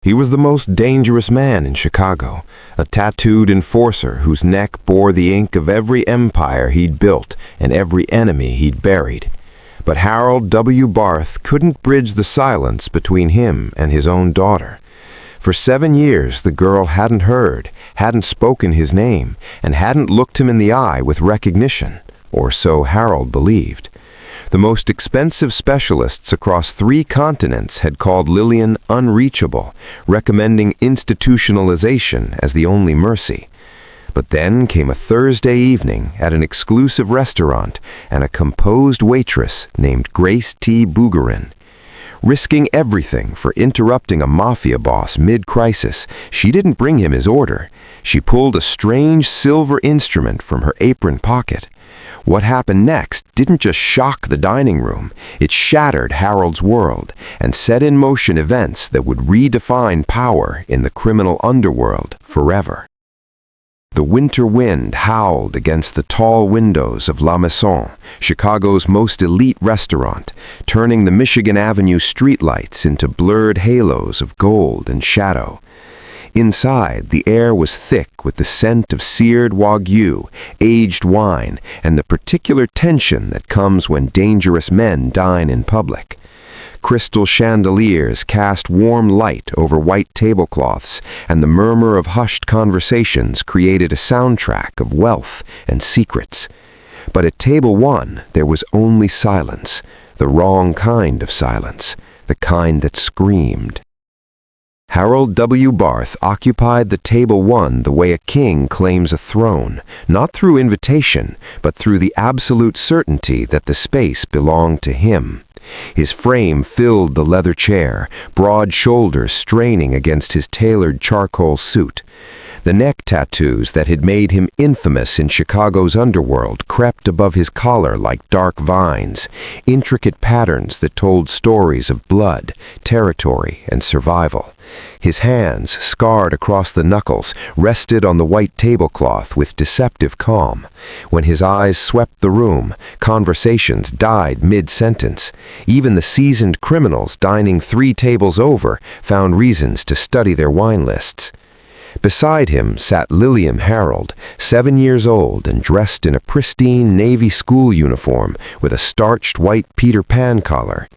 He was the most dangerous man in Chicago, a tattooed enforcer whose neck bore the ink of every empire he'd built and every enemy he'd buried. But Harold W. Barth couldn't bridge the silence between him and his own daughter. For 7 years, the girl hadn't heard, hadn't spoken his name, and hadn't looked him in the eye with recognition, or so Harold believed. The most expensive specialists across 3 continents had called Lillian unreachable, recommending institutionalization as the only mercy. But then came a Thursday evening at an exclusive restaurant and a composed waitress named Grace T. Bougarin. Risking everything for interrupting a Mafia boss mid-crisis, she didn't bring him his order. She pulled a strange silver instrument from her apron pocket. What happened next didn't just shock the dining room, it shattered Harold's world and set in motion events that would redefine power in the criminal underworld forever. The winter wind howled against the tall windows of La Maison, Chicago's most elite restaurant, turning the Michigan Avenue streetlights into blurred halos of gold and shadow. Inside, the air was thick with the scent of seared wagyu, aged wine, and the particular tension that comes when dangerous men dine in public. Crystal chandeliers cast warm light over white tablecloths, and the murmur of hushed conversations created a soundtrack of wealth and secrets. But at table 1, there was only silence, the wrong kind of silence, the kind that screamed. Harold W. Barth occupied the table 1 the way a king claims a throne, not through invitation, but through the absolute certainty that the space belonged to him. His frame filled the leather chair, broad shoulders straining against his tailored charcoal suit. The neck tattoos that had made him infamous in Chicago's underworld crept above his collar like dark vines, intricate patterns that told stories of blood, territory, and survival. His hands, scarred across the knuckles, rested on the white tablecloth with deceptive calm. When his eyes swept the room, conversations died mid-sentence. Even the seasoned criminals dining 3 tables over found reasons to study their wine lists. Beside him sat Lillian Harold, 7 years old and dressed in a pristine Navy school uniform with a starched white Peter Pan collar.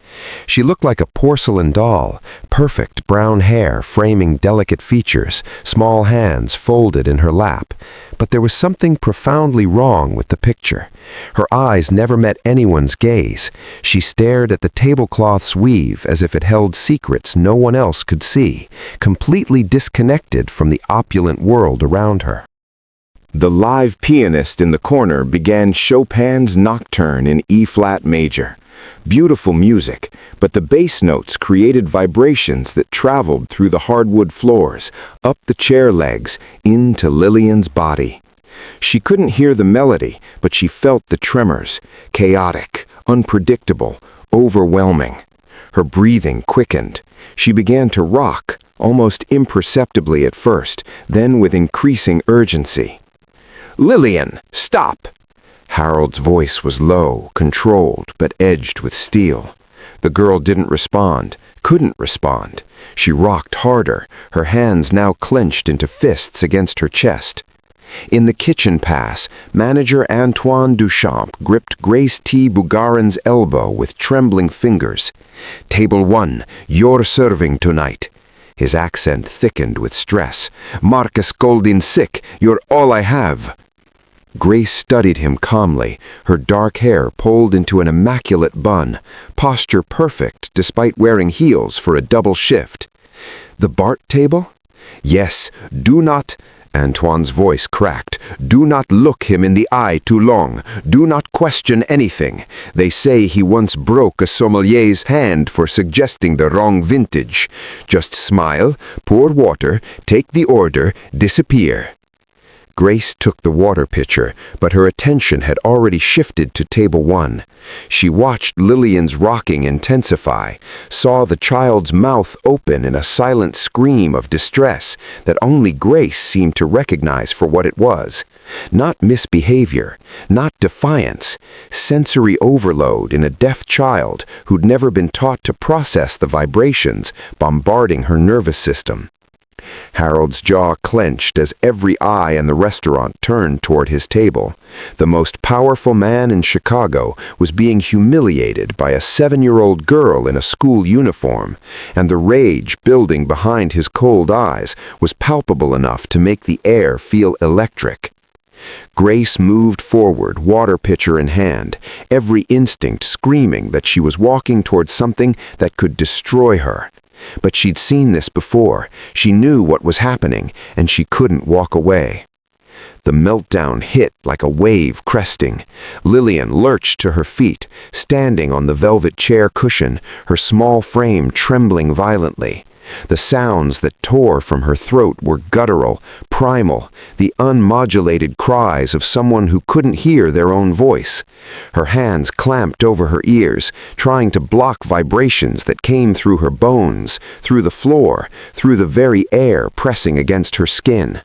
She looked like a porcelain doll, perfect brown hair framing delicate features, small hands folded in her lap. But there was something profoundly wrong with the picture. Her eyes never met anyone's gaze. She stared at the tablecloth's weave as if it held secrets no one else could see, completely disconnected from the opulent world around her. The live pianist in the corner began Chopin's Nocturne in E-flat major. Beautiful music, but the bass notes created vibrations that traveled through the hardwood floors, up the chair legs, into Lillian's body. She couldn't hear the melody, but she felt the tremors, chaotic, unpredictable, overwhelming. Her breathing quickened. She began to rock, almost imperceptibly at first, then with increasing urgency. "Lillian, stop!" Harold's voice was low, controlled, but edged with steel. The girl didn't respond, couldn't respond. She rocked harder, her hands now clenched into fists against her chest. In the kitchen pass, manager Antoine Duchamp gripped Grace T. Bougarin's elbow with trembling fingers. "Table 1, you're serving tonight." His accent thickened with stress. "Marcus Goldin sick, you're all I have." Grace studied him calmly, her dark hair pulled into an immaculate bun, posture perfect despite wearing heels for a double shift. "The Bart table?" "Yes, do not—" Antoine's voice cracked. "Do not look him in the eye too long. Do not question anything. They say he once broke a sommelier's hand for suggesting the wrong vintage. Just smile, pour water, take the order, disappear." Grace took the water pitcher, but her attention had already shifted to table 1. She watched Lillian's rocking intensify, saw the child's mouth open in a silent scream of distress that only Grace seemed to recognize for what it was. Not misbehavior, not defiance, sensory overload in a deaf child who'd never been taught to process the vibrations bombarding her nervous system. Harold's jaw clenched as every eye in the restaurant turned toward his table. The most powerful man in Chicago was being humiliated by a 7-year-old girl in a school uniform, and the rage building behind his cold eyes was palpable enough to make the air feel electric. Grace moved forward, water pitcher in hand, every instinct screaming that she was walking toward something that could destroy her. But she'd seen this before. She knew what was happening, and she couldn't walk away. The meltdown hit like a wave cresting. Lillian lurched to her feet, standing on the velvet chair cushion, her small frame trembling violently. The sounds that tore from her throat were guttural, primal, the unmodulated cries of someone who couldn't hear their own voice. Her hands clamped over her ears, trying to block vibrations that came through her bones, through the floor, through the very air pressing against her skin.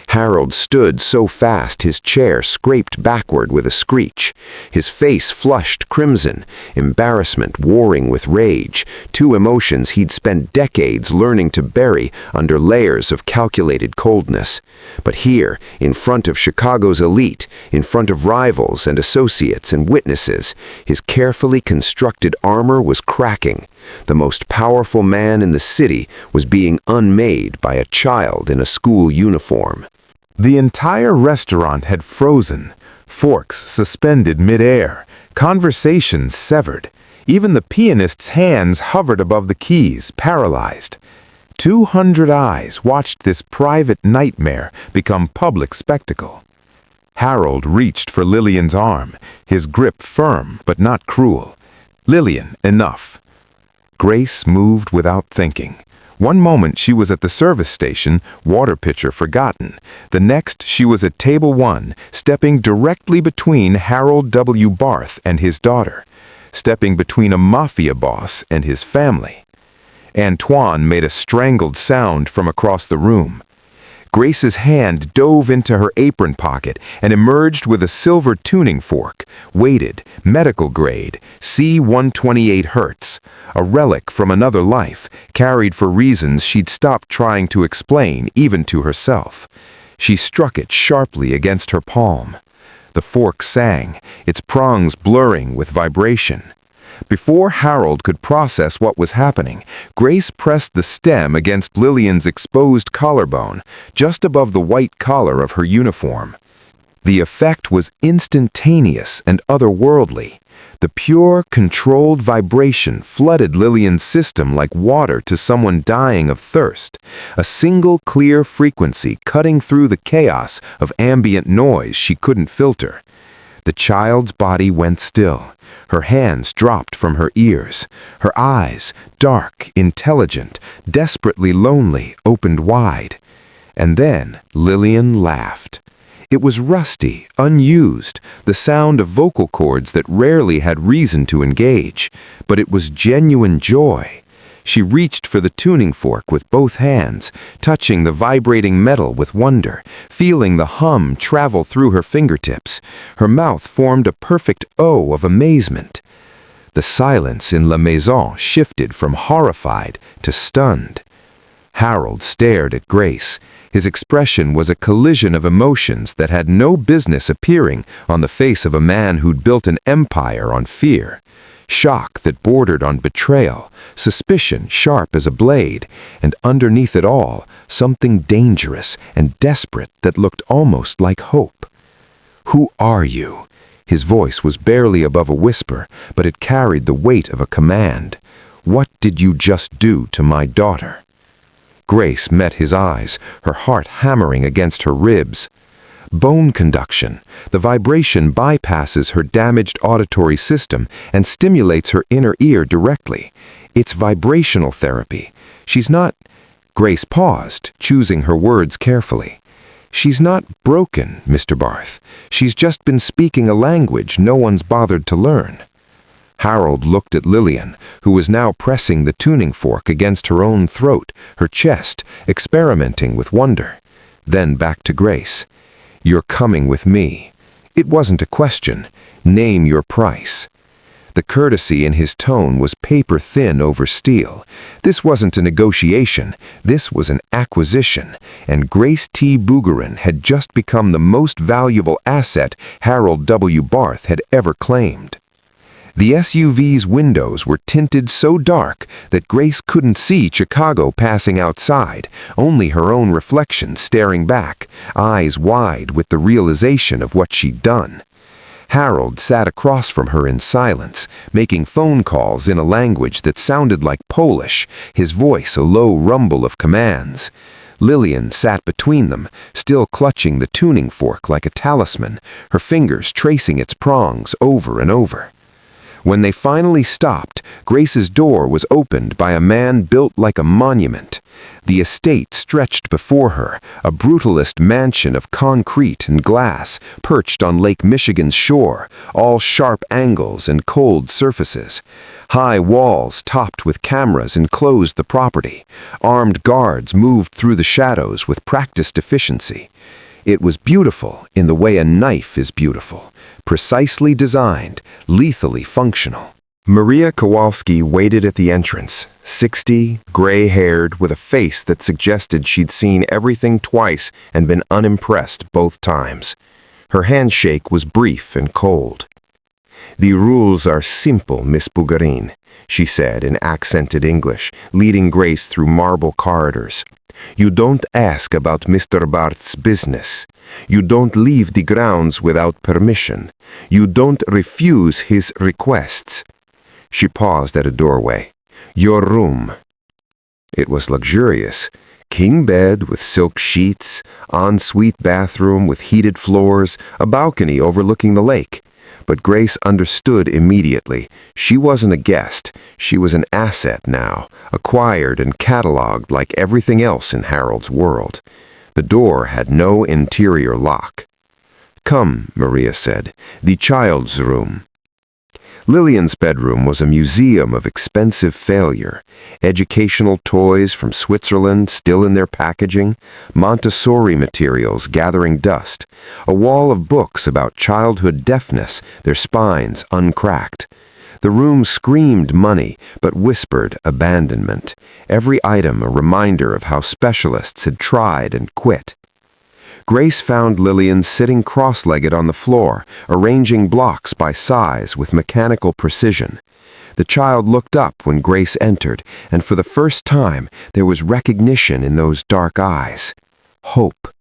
Harold stood so fast his chair scraped backward with a screech. His face flushed crimson, embarrassment warring with rage, two emotions he'd spent decades learning to bury under layers of calculated coldness. But here, in front of Chicago's elite, in front of rivals and associates and witnesses, his carefully constructed armor was cracking. The most powerful man in the city was being unmade by a child in a school uniform. The entire restaurant had frozen, forks suspended mid-air, conversations severed. Even the pianist's hands hovered above the keys, paralyzed. 200 eyes watched this private nightmare become public spectacle. Harold reached for Lillian's arm, his grip firm but not cruel. "Lillian, enough." Grace moved without thinking. One moment she was at the service station, water pitcher forgotten. The next she was at table 1, stepping directly between Harold W. Barth and his daughter, stepping between a Mafia boss and his family. Antoine made a strangled sound from across the room. Grace's hand dove into her apron pocket and emerged with a silver tuning fork, weighted, medical grade, C-128 Hertz, a relic from another life, carried for reasons she'd stopped trying to explain even to herself. She struck it sharply against her palm. The fork sang, its prongs blurring with vibration. Before Harold could process what was happening, Grace pressed the stem against Lillian's exposed collarbone, just above the white collar of her uniform. The effect was instantaneous and otherworldly. The pure, controlled vibration flooded Lillian's system like water to someone dying of thirst, a single clear frequency cutting through the chaos of ambient noise she couldn't filter. The child's body went still. Her hands dropped from her ears. Her eyes, dark, intelligent, desperately lonely, opened wide. And then Lillian laughed. It was rusty, unused, the sound of vocal cords that rarely had reason to engage, but it was genuine joy. She reached for the tuning fork with both hands, touching the vibrating metal with wonder, feeling the hum travel through her fingertips. Her mouth formed a perfect O of amazement. The silence in La Maison shifted from horrified to stunned. Harold stared at Grace. His expression was a collision of emotions that had no business appearing on the face of a man who'd built an empire on fear. Shock that bordered on betrayal, suspicion sharp as a blade, and underneath it all, something dangerous and desperate that looked almost like hope. "Who are you?" His voice was barely above a whisper, but it carried the weight of a command. "What did you just do to my daughter?" Grace met his eyes, her heart hammering against her ribs. Bone conduction. The vibration bypasses her damaged auditory system and stimulates her inner ear directly. It's vibrational therapy. She's not... Grace paused, choosing her words carefully. "She's not broken, Mr. Barth. She's just been speaking a language no one's bothered to learn." Harold looked at Lillian, who was now pressing the tuning fork against her own throat, her chest, experimenting with wonder. Then back to Grace. "You're coming with me." It wasn't a question. Name your price. The courtesy in his tone was paper-thin over steel. This wasn't a negotiation. This was an acquisition, and Grace T. Bouguerin had just become the most valuable asset Harold W. Barth had ever claimed. The SUV's windows were tinted so dark that Grace couldn't see Chicago passing outside, only her own reflection staring back, eyes wide with the realization of what she'd done. Harold sat across from her in silence, making phone calls in a language that sounded like Polish, his voice a low rumble of commands. Lillian sat between them, still clutching the tuning fork like a talisman, her fingers tracing its prongs over and over. When they finally stopped, Grace's door was opened by a man built like a monument. The estate stretched before her, a brutalist mansion of concrete and glass perched on Lake Michigan's shore, all sharp angles and cold surfaces. High walls topped with cameras enclosed the property. Armed guards moved through the shadows with practiced efficiency. It was beautiful in the way a knife is beautiful, precisely designed, lethally functional. Maria Kowalski waited at the entrance, 60, gray-haired, with a face that suggested she'd seen everything twice and been unimpressed both times. Her handshake was brief and cold. "The rules are simple, Miss Bouguerin," she said in accented English, leading Grace through marble corridors. "You don't ask about Mr. Barth's business. You don't leave the grounds without permission. You don't refuse his requests." She paused at a doorway. "Your room." It was luxurious. King bed with silk sheets, ensuite bathroom with heated floors, a balcony overlooking the lake. But Grace understood immediately. She wasn't a guest. She was an asset now, acquired and cataloged like everything else in Harold's world. The door had no interior lock. "Come," Maria said, "the child's room." Lillian's bedroom was a museum of expensive failure. Educational toys from Switzerland still in their packaging, Montessori materials gathering dust, a wall of books about childhood deafness, their spines uncracked. The room screamed money, but whispered abandonment, every item a reminder of how specialists had tried and quit. Grace found Lillian sitting cross-legged on the floor, arranging blocks by size with mechanical precision. The child looked up when Grace entered, and for the first time there was recognition in those dark eyes. Hope.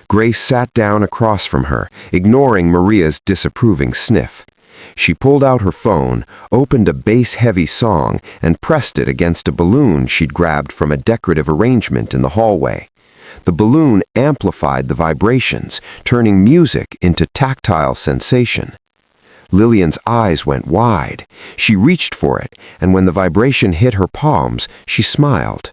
Grace sat down across from her, ignoring Maria's disapproving sniff. She pulled out her phone, opened a bass-heavy song, and pressed it against a balloon she'd grabbed from a decorative arrangement in the hallway. The balloon amplified the vibrations, turning music into tactile sensation. Lillian's eyes went wide. She reached for it, and when the vibration hit her palms, she smiled.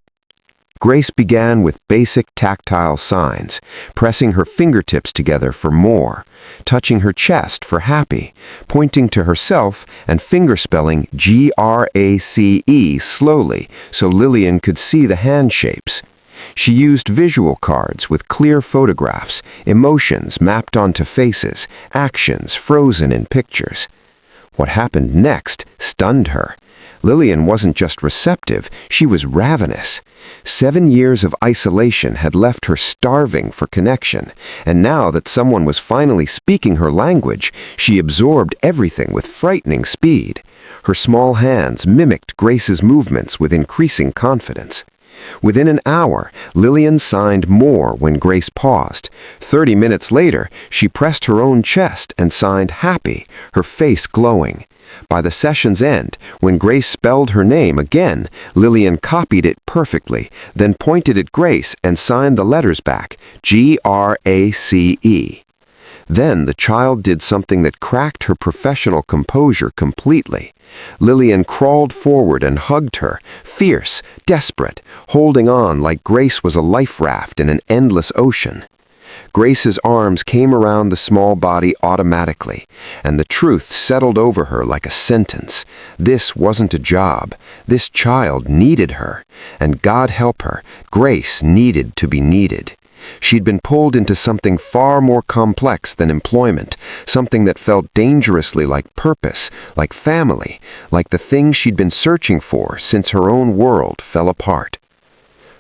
Grace began with basic tactile signs, pressing her fingertips together for more, touching her chest for happy, pointing to herself and fingerspelling GRACE slowly so Lillian could see the hand shapes. She used visual cards with clear photographs, emotions mapped onto faces, actions frozen in pictures. What happened next stunned her. Lillian wasn't just receptive, she was ravenous. 7 years of isolation had left her starving for connection, and now that someone was finally speaking her language, she absorbed everything with frightening speed. Her small hands mimicked Grace's movements with increasing confidence. Within an hour, Lillian signed more when Grace paused. 30 minutes later, she pressed her own chest and signed happy, her face glowing. By the session's end, when Grace spelled her name again, Lillian copied it perfectly, then pointed at Grace and signed the letters back, GRACE. Then the child did something that cracked her professional composure completely. Lillian crawled forward and hugged her, fierce, desperate, holding on like Grace was a life raft in an endless ocean. Grace's arms came around the small body automatically, and the truth settled over her like a sentence. This wasn't a job. This child needed her, and God help her, Grace needed to be needed. She'd been pulled into something far more complex than employment, something that felt dangerously like purpose, like family, like the thing she'd been searching for since her own world fell apart.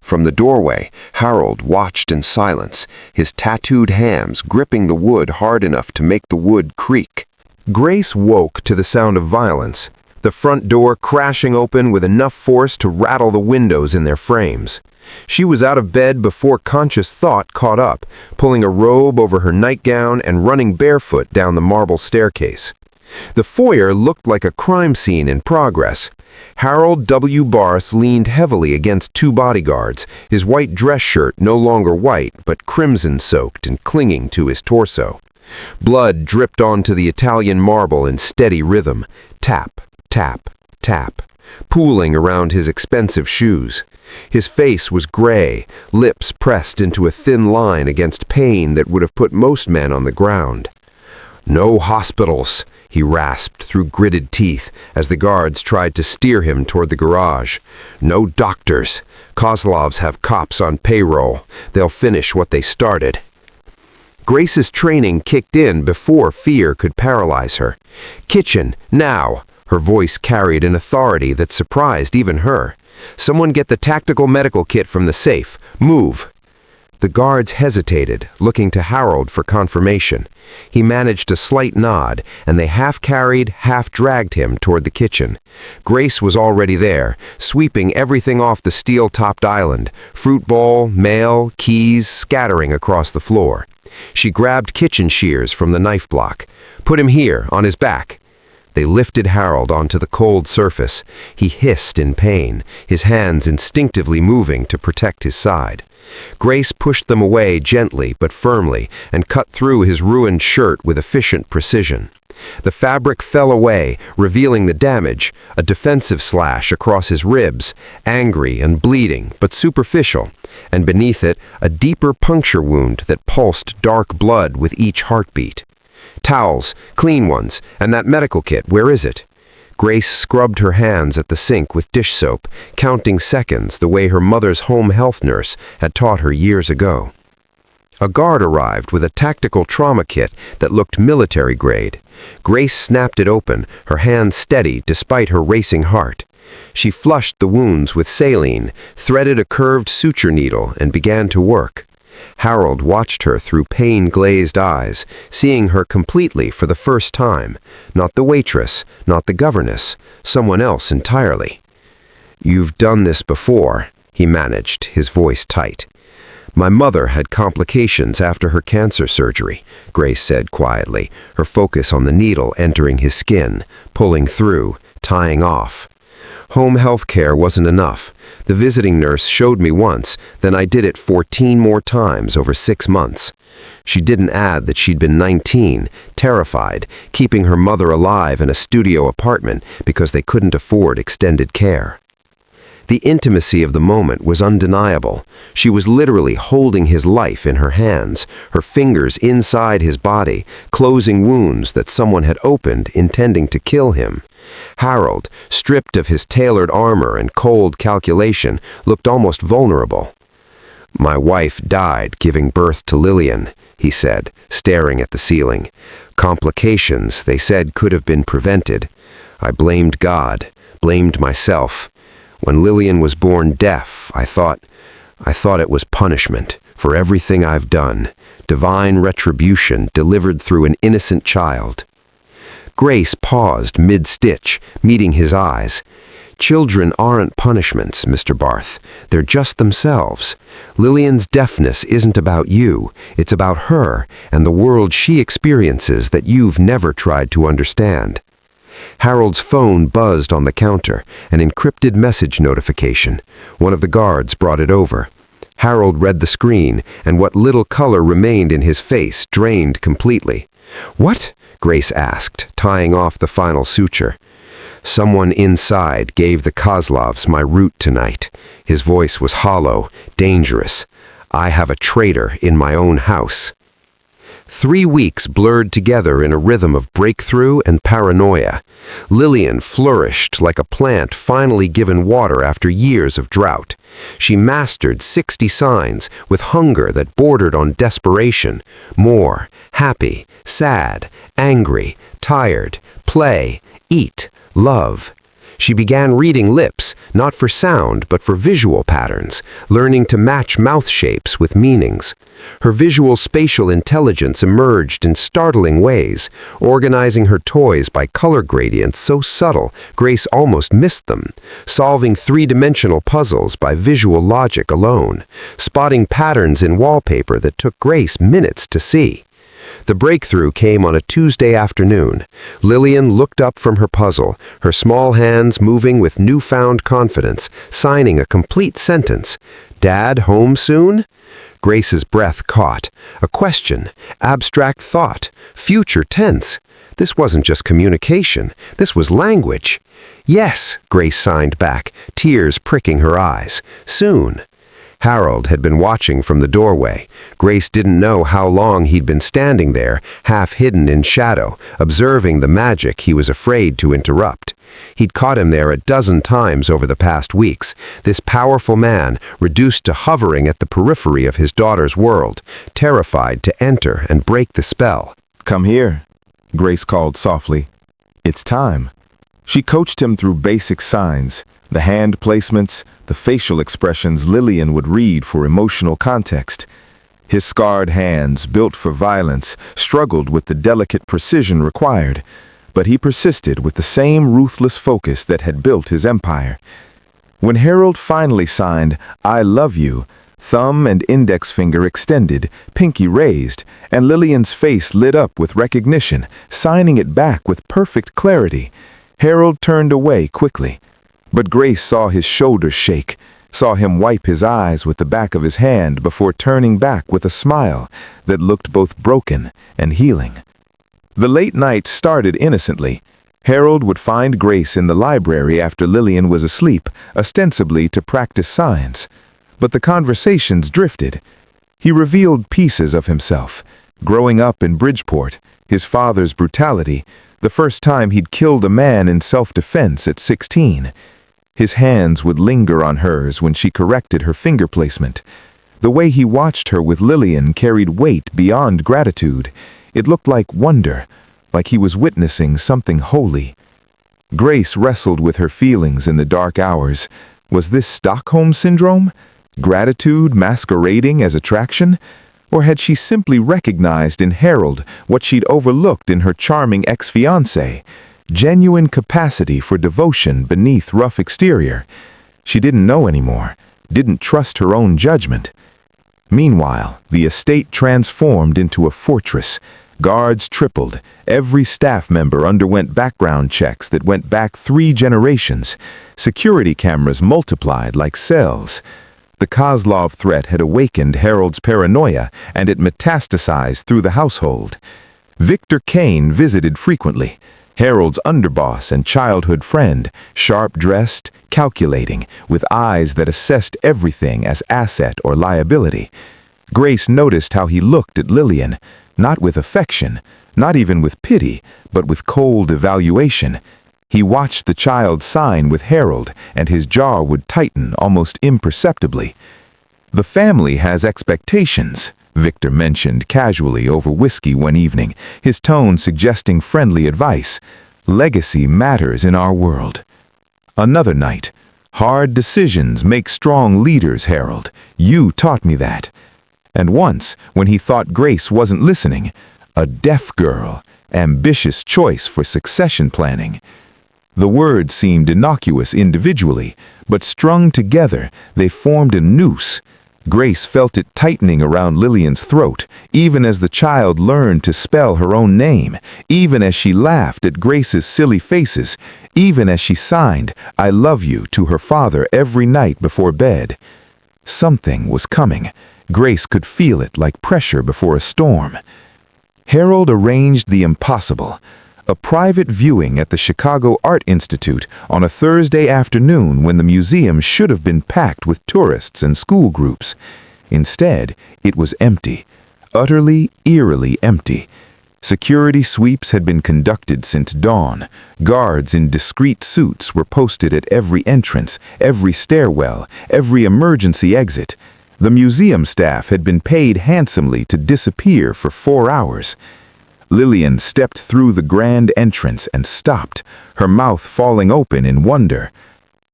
From the doorway, Harold watched in silence, his tattooed hands gripping the wood hard enough to make the wood creak. Grace woke to the sound of violence, the front door crashing open with enough force to rattle the windows in their frames. She was out of bed before conscious thought caught up, pulling a robe over her nightgown and running barefoot down the marble staircase. The foyer looked like a crime scene in progress. Harold W. Barth leaned heavily against two bodyguards, his white dress shirt no longer white but crimson-soaked and clinging to his torso. Blood dripped onto the Italian marble in steady rhythm, tap, tap, tap, pooling around his expensive shoes. His face was gray, lips pressed into a thin line against pain that would have put most men on the ground. "No hospitals," he rasped through gritted teeth as the guards tried to steer him toward the garage. "No doctors. Kozlovs have cops on payroll. They'll finish what they started." Grace's training kicked in before fear could paralyze her. "Kitchen, now!" Her voice carried an authority that surprised even her. "Someone get the tactical medical kit from the safe. Move!" The guards hesitated, looking to Harold for confirmation. He managed a slight nod, and they half-carried, half-dragged him toward the kitchen. Grace was already there, sweeping everything off the steel-topped island, fruit bowl, mail, keys scattering across the floor. She grabbed kitchen shears from the knife block. "Put him here, on his back." They lifted Harold onto the cold surface. He hissed in pain, his hands instinctively moving to protect his side. Grace pushed them away gently but firmly and cut through his ruined shirt with efficient precision. The fabric fell away, revealing the damage, a defensive slash across his ribs, angry and bleeding but superficial, and beneath it a deeper puncture wound that pulsed dark blood with each heartbeat. "Towels, clean ones, and that medical kit, where is it?" Grace scrubbed her hands at the sink with dish soap, counting seconds the way her mother's home health nurse had taught her years ago. A guard arrived with a tactical trauma kit that looked military grade. Grace snapped it open, her hands steady despite her racing heart. She flushed the wounds with saline, threaded a curved suture needle, and began to work. Harold watched her through pain-glazed eyes, seeing her completely for the first time. Not the waitress, not the governess, someone else entirely. "You've done this before," he managed, his voice tight. "My mother had complications after her cancer surgery," Grace said quietly, her focus on the needle entering his skin, pulling through, tying off. "Home health care wasn't enough. The visiting nurse showed me once, then I did it 14 more times over 6 months. She didn't add that she'd been 19, terrified, keeping her mother alive in a studio apartment because they couldn't afford extended care." The intimacy of the moment was undeniable. She was literally holding his life in her hands, her fingers inside his body, closing wounds that someone had opened intending to kill him. Harold, stripped of his tailored armor and cold calculation, looked almost vulnerable. "My wife died giving birth to Lillian," he said, staring at the ceiling. "Complications, they said, could have been prevented. I blamed God, blamed myself. When Lillian was born deaf, I thought it was punishment for everything I've done, divine retribution delivered through an innocent child." Grace paused mid-stitch, meeting his eyes. "Children aren't punishments, Mr. Barth. They're just themselves. Lillian's deafness isn't about you. It's about her and the world she experiences that you've never tried to understand." Harold's phone buzzed on the counter, an encrypted message notification. One of the guards brought it over. Harold read the screen, and what little color remained in his face drained completely. "What?" Grace asked, tying off the final suture. "Someone inside gave the Kozlovs my route tonight." His voice was hollow, dangerous. "I have a traitor in my own house." 3 weeks blurred together in a rhythm of breakthrough and paranoia. Lillian flourished like a plant finally given water after years of drought. She mastered 60 signs with hunger that bordered on desperation. More, happy, sad, angry, tired, play, eat, love. She began reading lips, not for sound but for visual patterns, learning to match mouth shapes with meanings. Her visual spatial intelligence emerged in startling ways, organizing her toys by color gradients so subtle Grace almost missed them, solving three-dimensional puzzles by visual logic alone, spotting patterns in wallpaper that took Grace minutes to see. The breakthrough came on a Tuesday afternoon. Lillian looked up from her puzzle, her small hands moving with newfound confidence, signing a complete sentence. "Dad home soon?" Grace's breath caught. A question, abstract thought, future tense. This wasn't just communication, this was language. "Yes," Grace signed back, tears pricking her eyes. "Soon." Harold had been watching from the doorway. Grace didn't know how long he'd been standing there, half hidden in shadow, observing the magic he was afraid to interrupt. He'd caught him there a dozen times over the past weeks, this powerful man reduced to hovering at the periphery of his daughter's world, terrified to enter and break the spell. "Come here," Grace called softly. "It's time." She coached him through basic signs, the hand placements, the facial expressions Lillian would read for emotional context. His scarred hands, built for violence, struggled with the delicate precision required, but he persisted with the same ruthless focus that had built his empire. When Harold finally signed, "I love you," thumb and index finger extended, pinky raised, and Lillian's face lit up with recognition, signing it back with perfect clarity. Harold turned away quickly. But Grace saw his shoulders shake, saw him wipe his eyes with the back of his hand before turning back with a smile that looked both broken and healing. The late night started innocently. Harold would find Grace in the library after Lillian was asleep, ostensibly to practice signs. But the conversations drifted. He revealed pieces of himself, growing up in Bridgeport, his father's brutality, the first time he'd killed a man in self-defense at 16. His hands would linger on hers when she corrected her finger placement. The way he watched her with Lillian carried weight beyond gratitude. It looked like wonder, like he was witnessing something holy. Grace wrestled with her feelings in the dark hours. Was this Stockholm Syndrome? Gratitude masquerading as attraction? Or had she simply recognized in Harold what she'd overlooked in her charming ex-fiancé? Genuine capacity for devotion beneath rough exterior. She didn't know anymore, didn't trust her own judgment. Meanwhile, the estate transformed into a fortress. Guards tripled. Every staff member underwent background checks that went back 3 generations. Security cameras multiplied like cells. The Kozlov threat had awakened Harold's paranoia, and it metastasized through the household. Victor Kane visited frequently. Harold's underboss and childhood friend, sharp-dressed, calculating, with eyes that assessed everything as asset or liability. Grace noticed how he looked at Lillian, not with affection, not even with pity, but with cold evaluation. He watched the child sign with Harold, and his jaw would tighten almost imperceptibly. "The family has expectations," Victor mentioned casually over whiskey one evening, his tone suggesting friendly advice. "Legacy matters in our world." Another night. "Hard decisions make strong leaders, Harold. You taught me that." And once, when he thought Grace wasn't listening, "A deaf girl, ambitious choice for succession planning." The words seemed innocuous individually, but strung together, they formed a noose. Grace felt it tightening around Lillian's throat, even as the child learned to spell her own name, even as she laughed at Grace's silly faces, even as she signed, "I love you," to her father every night before bed. Something was coming. Grace could feel it like pressure before a storm. Harold arranged the impossible. A private viewing at the Chicago Art Institute on a Thursday afternoon when the museum should have been packed with tourists and school groups. Instead, it was empty. utterly, eerily empty. Security sweeps had been conducted since dawn. Guards in discreet suits were posted at every entrance, every stairwell, every emergency exit. The museum staff had been paid handsomely to disappear for 4 hours. Lillian stepped through the grand entrance and stopped, her mouth falling open in wonder.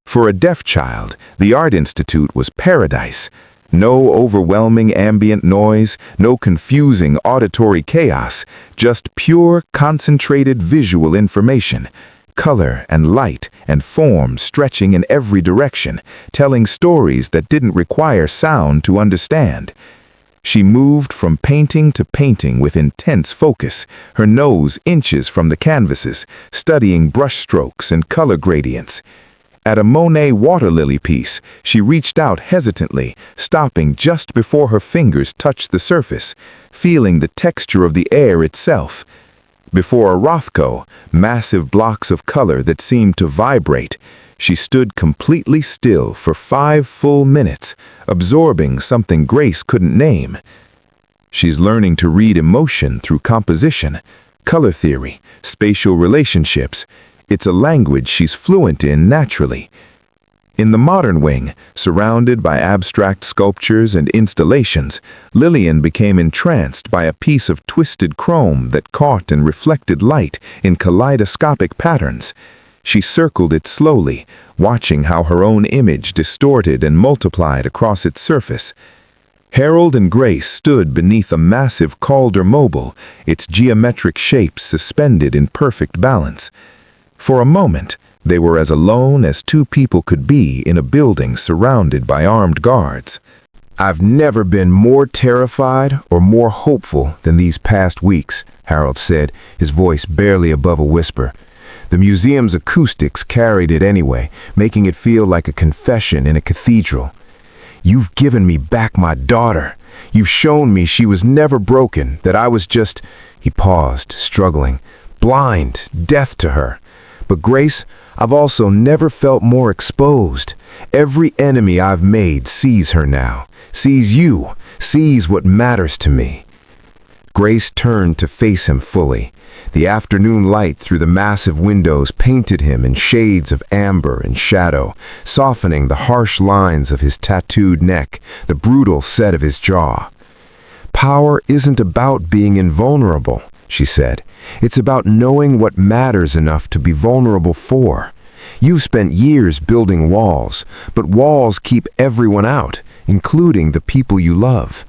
For a deaf child, the Art Institute was paradise. No overwhelming ambient noise, no confusing auditory chaos, just pure, concentrated visual information. Color and light and form stretching in every direction, telling stories that didn't require sound to understand. She moved from painting to painting with intense focus, her nose inches from the canvases, studying brushstrokes and color gradients. At a Monet water lily piece, she reached out hesitantly, stopping just before her fingers touched the surface, feeling the texture of the air itself. Before a Rothko, massive blocks of color that seemed to vibrate, she stood completely still for 5 full minutes, absorbing something Grace couldn't name. She's learning to read emotion through composition, color theory, spatial relationships. It's a language she's fluent in naturally. In the modern wing, surrounded by abstract sculptures and installations, Lillian became entranced by a piece of twisted chrome that caught and reflected light in kaleidoscopic patterns. She circled it slowly, watching how her own image distorted and multiplied across its surface. Harold and Grace stood beneath a massive Calder Mobile, its geometric shapes suspended in perfect balance. For a moment, they were as alone as 2 people could be in a building surrounded by armed guards. I've never been more terrified or more hopeful than these past weeks, Harold said, his voice barely above a whisper. The museum's acoustics carried it anyway, making it feel like a confession in a cathedral. You've given me back my daughter. You've shown me she was never broken, that I was just... He paused, struggling. Blind, deaf to her. But Grace, I've also never felt more exposed. Every enemy I've made sees her now, sees you, sees what matters to me. Grace turned to face him fully. The afternoon light through the massive windows painted him in shades of amber and shadow, softening the harsh lines of his tattooed neck, the brutal set of his jaw. Power isn't about being invulnerable, she said. It's about knowing what matters enough to be vulnerable for. You've spent years building walls, but walls keep everyone out, including the people you love.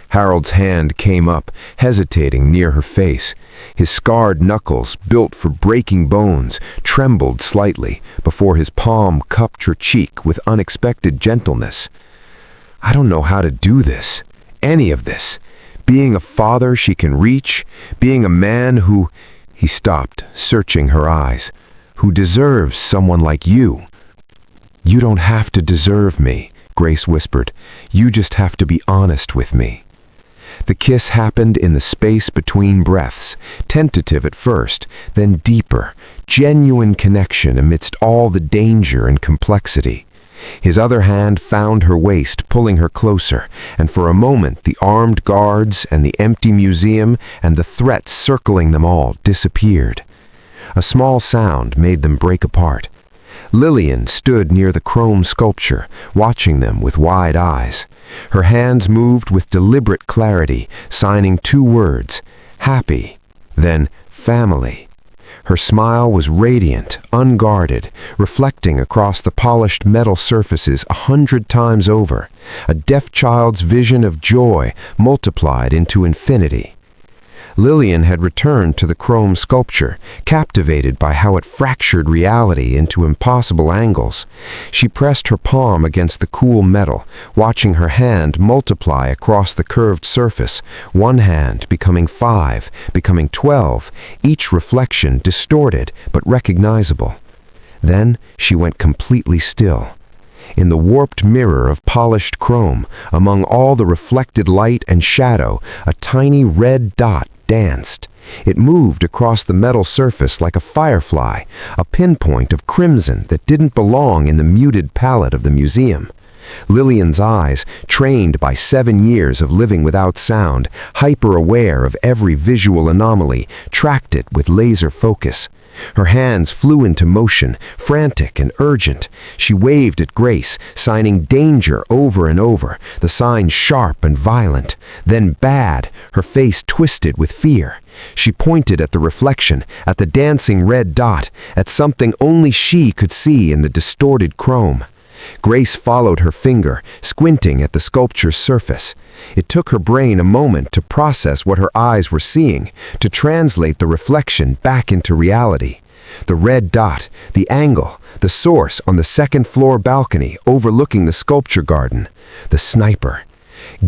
Harold's hand came up, hesitating near her face. His scarred knuckles, built for breaking bones, trembled slightly before his palm cupped her cheek with unexpected gentleness. I don't know how to do this, any of this. Being a father she can reach, being a man who... He stopped, searching her eyes. Who deserves someone like you. You don't have to deserve me, Grace whispered. You just have to be honest with me. The kiss happened in the space between breaths, tentative at first, then deeper, genuine connection amidst all the danger and complexity. His other hand found her waist, pulling her closer, and for a moment the armed guards and the empty museum and the threats circling them all disappeared. A small sound made them break apart. Lillian stood near the chrome sculpture, watching them with wide eyes. Her hands moved with deliberate clarity, signing 2 words, happy, then family. Her smile was radiant, unguarded, reflecting across the polished metal surfaces 100 times over, a deaf child's vision of joy multiplied into infinity. Lillian had returned to the chrome sculpture, captivated by how it fractured reality into impossible angles. She pressed her palm against the cool metal, watching her hand multiply across the curved surface, one hand becoming 5, becoming 12, each reflection distorted but recognizable. Then she went completely still. In the warped mirror of polished chrome, among all the reflected light and shadow, a tiny red dot danced. It moved across the metal surface like a firefly, a pinpoint of crimson that didn't belong in the muted palette of the museum. Lillian's eyes, trained by 7 years of living without sound, hyper-aware of every visual anomaly, tracked it with laser focus. Her hands flew into motion, frantic and urgent. She waved at Grace, signing danger over and over, the sign sharp and violent. Then bad, her face twisted with fear. She pointed at the reflection, at the dancing red dot, at something only she could see in the distorted chrome. Grace followed her finger, squinting at the sculpture's surface. It took her brain a moment to process what her eyes were seeing, to translate the reflection back into reality. The red dot, the angle, the source on the second-floor balcony overlooking the sculpture garden. The sniper.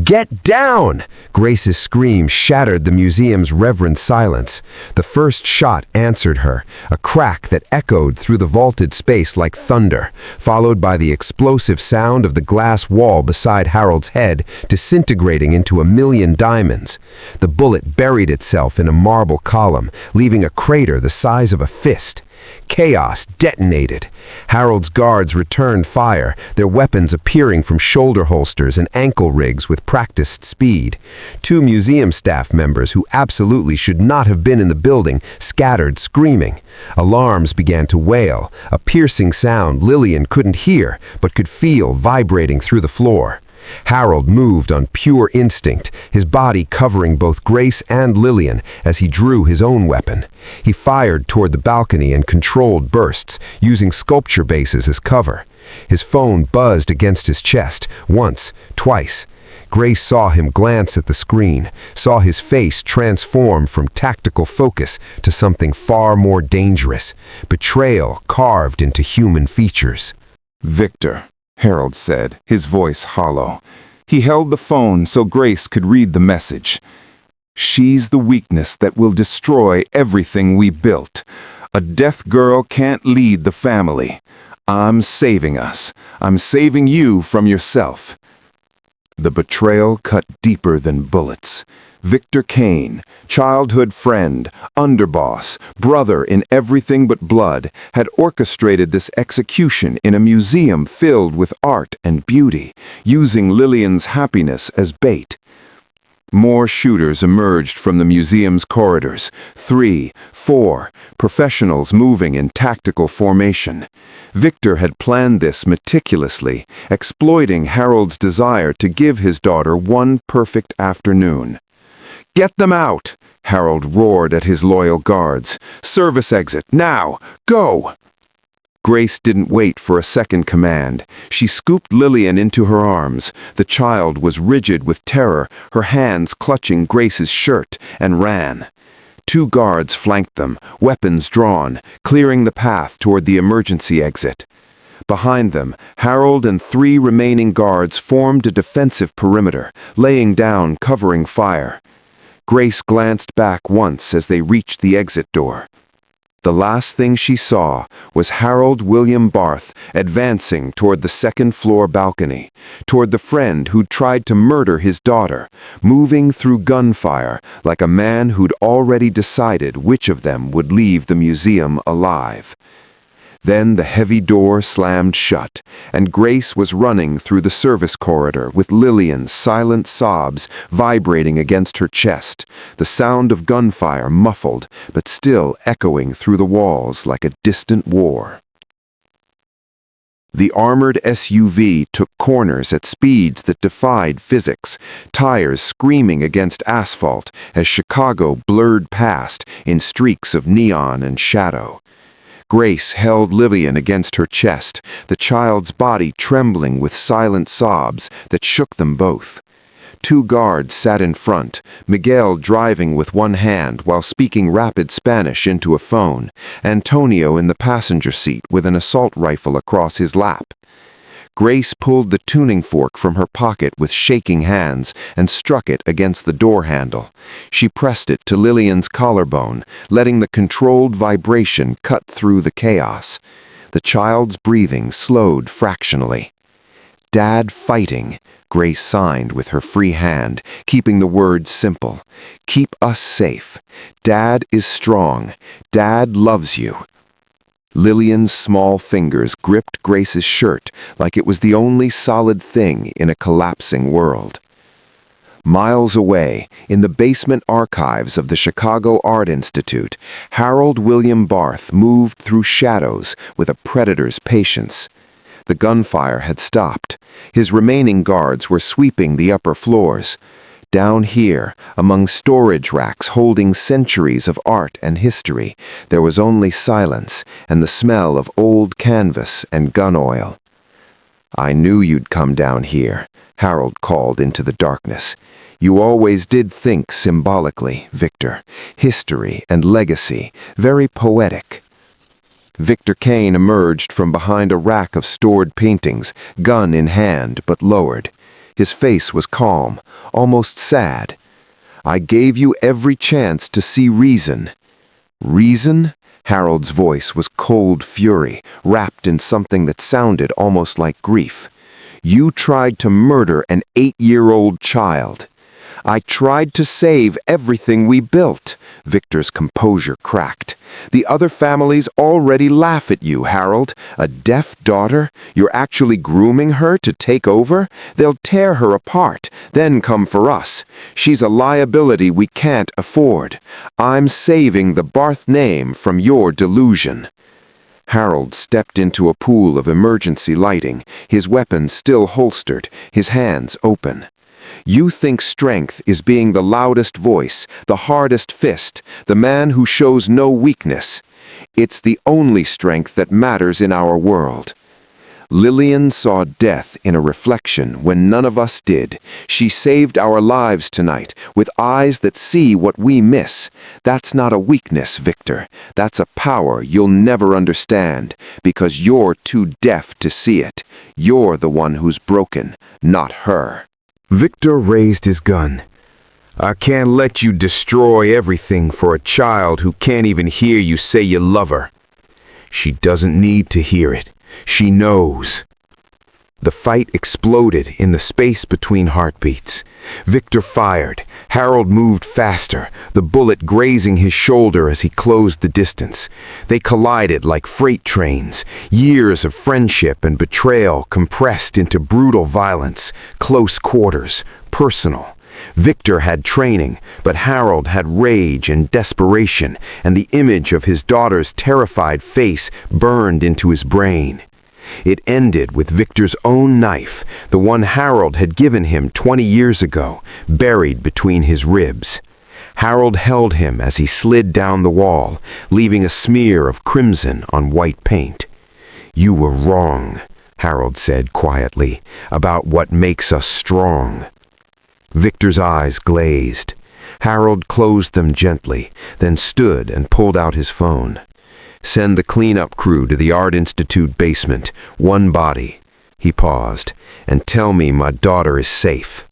"Get down!" Grace's scream shattered the museum's reverent silence. The first shot answered her, a crack that echoed through the vaulted space like thunder, followed by the explosive sound of the glass wall beside Harold's head disintegrating into a million diamonds. The bullet buried itself in a marble column, leaving a crater the size of a fist. Chaos detonated. Harold's guards returned fire, their weapons appearing from shoulder holsters and ankle rigs with practiced speed. 2 museum staff members who absolutely should not have been in the building scattered screaming. Alarms began to wail, a piercing sound Lillian couldn't hear but could feel vibrating through the floor. Harold moved on pure instinct, his body covering both Grace and Lillian as he drew his own weapon. He fired toward the balcony in controlled bursts, using sculpture bases as cover. His phone buzzed against his chest, once, twice. Grace saw him glance at the screen, saw his face transform from tactical focus to something far more dangerous, betrayal carved into human features. "Victor," Harold said, his voice hollow. He held the phone so Grace could read the message. "She's the weakness that will destroy everything we built. A death girl can't lead the family. I'm saving us. I'm saving you from yourself." The betrayal cut deeper than bullets. Victor Kane, childhood friend, underboss, brother in everything but blood, had orchestrated this execution in a museum filled with art and beauty, using Lillian's happiness as bait. More shooters emerged from the museum's corridors, 3, 4, professionals moving in tactical formation. Victor had planned this meticulously, exploiting Harold's desire to give his daughter one perfect afternoon. "Get them out!" Harold roared at his loyal guards. "Service exit, now! Go!" Grace didn't wait for a second command. She scooped Lillian into her arms. The child was rigid with terror, her hands clutching Grace's shirt, and ran. 2 guards flanked them, weapons drawn, clearing the path toward the emergency exit. Behind them, Harold and 3 remaining guards formed a defensive perimeter, laying down covering fire. Grace glanced back once as they reached the exit door. The last thing she saw was Harold William Barth advancing toward the second-floor balcony, toward the friend who'd tried to murder his daughter, moving through gunfire like a man who'd already decided which of them would leave the museum alive. Then the heavy door slammed shut, and Grace was running through the service corridor with Lillian's silent sobs vibrating against her chest, the sound of gunfire muffled but still echoing through the walls like a distant war. The armored SUV took corners at speeds that defied physics, tires screaming against asphalt as Chicago blurred past in streaks of neon and shadow. Grace held Lillian against her chest, the child's body trembling with silent sobs that shook them both. 2 guards sat in front, Miguel driving with one hand while speaking rapid Spanish into a phone, Antonio in the passenger seat with an assault rifle across his lap. Grace pulled the tuning fork from her pocket with shaking hands and struck it against the door handle. She pressed it to Lillian's collarbone, letting the controlled vibration cut through the chaos. The child's breathing slowed fractionally. "Dad fighting," Grace signed with her free hand, keeping the words simple. "Keep us safe. Dad is strong. Dad loves you." Lillian's small fingers gripped Grace's shirt like it was the only solid thing in a collapsing world. Miles away, in the basement archives of the Chicago Art Institute, Harold William Barth moved through shadows with a predator's patience. The gunfire had stopped. His remaining guards were sweeping the upper floors. Down here, among storage racks holding centuries of art and history, there was only silence and the smell of old canvas and gun oil. "I knew you'd come down here," Harold called into the darkness. "You always did think symbolically, Victor. History and legacy, very poetic." Victor Kane emerged from behind a rack of stored paintings, gun in hand but lowered. His face was calm, almost sad. "I gave you every chance to see reason." "Reason?" Harold's voice was cold fury, wrapped in something that sounded almost like grief. "You tried to murder an 8-year-old child." "I tried to save everything we built." Victor's composure cracked. "The other families already laugh at you, Harold. A deaf daughter? You're actually grooming her to take over? They'll tear her apart, then come for us. She's a liability we can't afford. I'm saving the Barth name from your delusion." Harold stepped into a pool of emergency lighting, his weapon still holstered, his hands open. "You think strength is being the loudest voice, the hardest fist, the man who shows no weakness. It's the only strength that matters in our world." Lillian saw death in a reflection when none of us did. She saved our lives tonight, with eyes that see what we miss. That's not a weakness, Victor. That's a power you'll never understand, because you're too deaf to see it. You're the one who's broken, not her. Victor raised his gun. "I can't let you destroy everything for a child who can't even hear you say you love her." "She doesn't need to hear it. She knows." The fight exploded in the space between heartbeats. Victor fired. Harold moved faster, the bullet grazing his shoulder as he closed the distance. They collided like freight trains, years of friendship and betrayal compressed into brutal violence, close quarters, personal. Victor had training, but Harold had rage and desperation, and the image of his daughter's terrified face burned into his brain. It ended with Victor's own knife, the one Harold had given him 20 years ago, buried between his ribs. Harold held him as he slid down the wall, leaving a smear of crimson on white paint. "You were wrong," Harold said quietly, "about what makes us strong." Victor's eyes glazed. Harold closed them gently, then stood and pulled out his phone. "Send the cleanup crew to the Art Institute basement, one body." He paused. "And tell me my daughter is safe."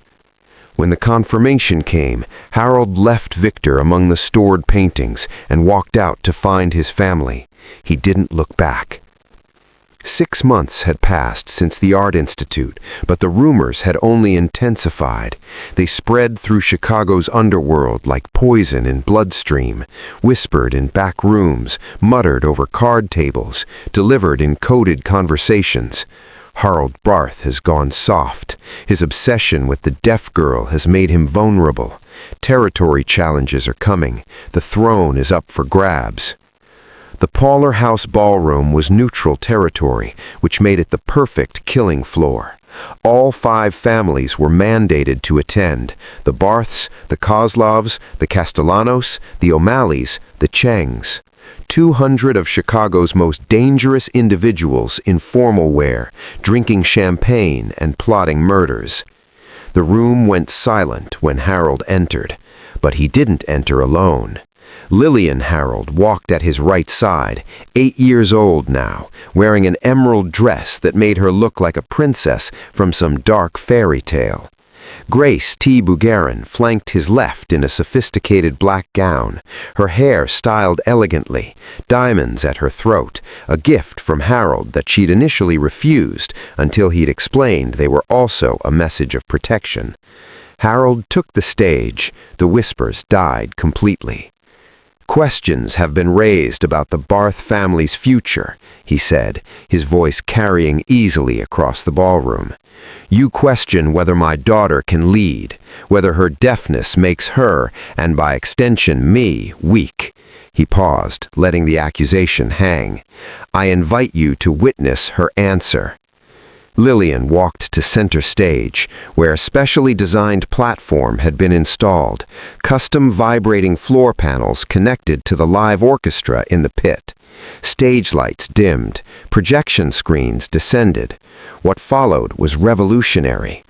When the confirmation came, Harold left Victor among the stored paintings and walked out to find his family. He didn't look back. 6 months had passed since the Art Institute, but the rumors had only intensified. They spread through Chicago's underworld like poison in bloodstream, whispered in back rooms, muttered over card tables, delivered in coded conversations. Harold Barth has gone soft. His obsession with the deaf girl has made him vulnerable. Territory challenges are coming. The throne is up for grabs. The Pauler House ballroom was neutral territory, which made it the perfect killing floor. All 5 families were mandated to attend: the Barths, the Kozlovs, the Castellanos, the O'Malleys, the Chengs. 200 of Chicago's most dangerous individuals in formal wear, drinking champagne and plotting murders. The room went silent when Harold entered, but he didn't enter alone. Lillian Harold walked at his right side, 8 years old now, wearing an emerald dress that made her look like a princess from some dark fairy tale. Grace T. Bugarin flanked his left in a sophisticated black gown, her hair styled elegantly, diamonds at her throat, a gift from Harold that she'd initially refused until he'd explained they were also a message of protection. Harold took the stage. The whispers died completely. Questions have been raised about the Barth family's future, he said, his voice carrying easily across the ballroom. You question whether my daughter can lead, whether her deafness makes her, and by extension me, weak. He paused, letting the accusation hang. I invite you to witness her answer. Lillian walked to center stage, where a specially designed platform had been installed, custom vibrating floor panels connected to the live orchestra in the pit. Stage lights dimmed, projection screens descended. What followed was revolutionary.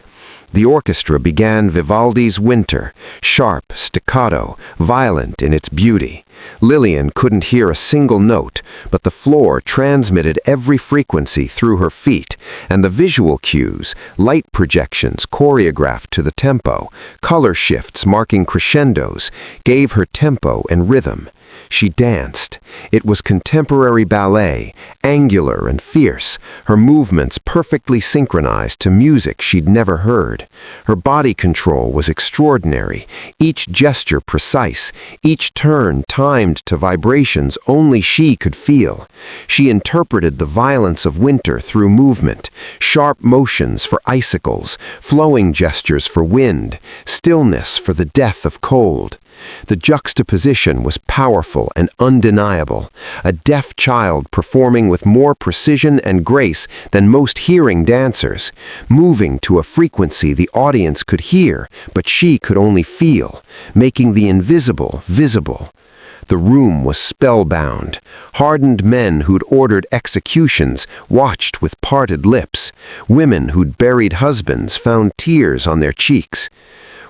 The orchestra began Vivaldi's Winter, sharp, staccato, violent in its beauty. Lillian couldn't hear a single note, but the floor transmitted every frequency through her feet, and the visual cues, light projections choreographed to the tempo, color shifts marking crescendos, gave her tempo and rhythm. She danced. It was contemporary ballet, angular and fierce, her movements perfectly synchronized to music she'd never heard. Her body control was extraordinary, each gesture precise, each turn timed to vibrations only she could feel. She interpreted the violence of winter through movement, sharp motions for icicles, flowing gestures for wind, stillness for the death of cold. The juxtaposition was powerful and undeniable, a deaf child performing with more precision and grace than most hearing dancers, moving to a frequency the audience could hear, but she could only feel, making the invisible visible. The room was spellbound. Hardened men who'd ordered executions watched with parted lips. Women who'd buried husbands found tears on their cheeks.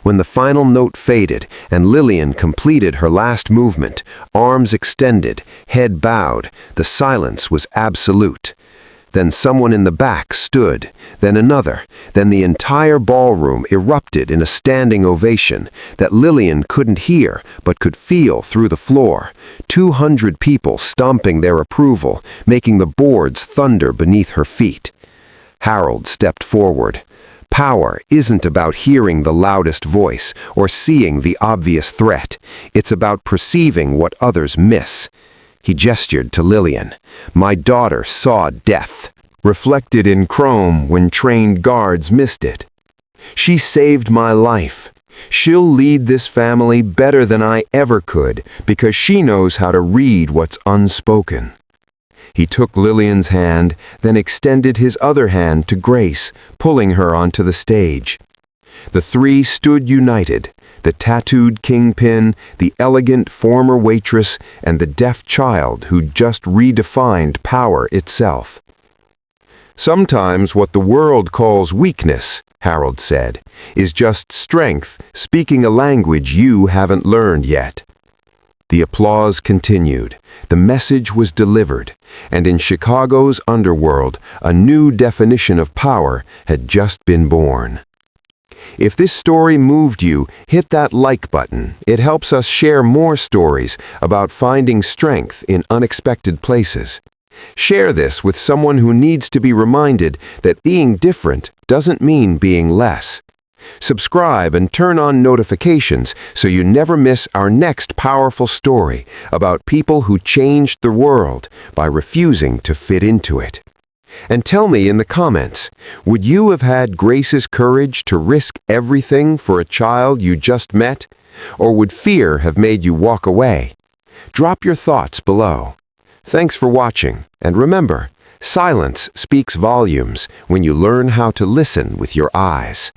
When the final note faded and Lillian completed her last movement, arms extended, head bowed, the silence was absolute. Then someone in the back stood, then another, then the entire ballroom erupted in a standing ovation that Lillian couldn't hear but could feel through the floor. 200 people stomping their approval, making the boards thunder beneath her feet. Harold stepped forward. Power isn't about hearing the loudest voice or seeing the obvious threat. It's about perceiving what others miss. He gestured to Lillian. My daughter saw death, reflected in chrome when trained guards missed it. She saved my life. She'll lead this family better than I ever could because she knows how to read what's unspoken. He took Lillian's hand, then extended his other hand to Grace, pulling her onto the stage. The three stood united, the tattooed kingpin, the elegant former waitress, and the deaf child who'd just redefined power itself. Sometimes what the world calls weakness, Harold said, is just strength speaking a language you haven't learned yet. The applause continued. The message was delivered, and in Chicago's underworld, a new definition of power had just been born. If this story moved you, hit that like button. It helps us share more stories about finding strength in unexpected places. Share this with someone who needs to be reminded that being different doesn't mean being less. Subscribe and turn on notifications so you never miss our next powerful story about people who changed the world by refusing to fit into it. And tell me in the comments, would you have had Grace's courage to risk everything for a child you just met? Or would fear have made you walk away? Drop your thoughts below. Thanks for watching, and remember, silence speaks volumes when you learn how to listen with your eyes.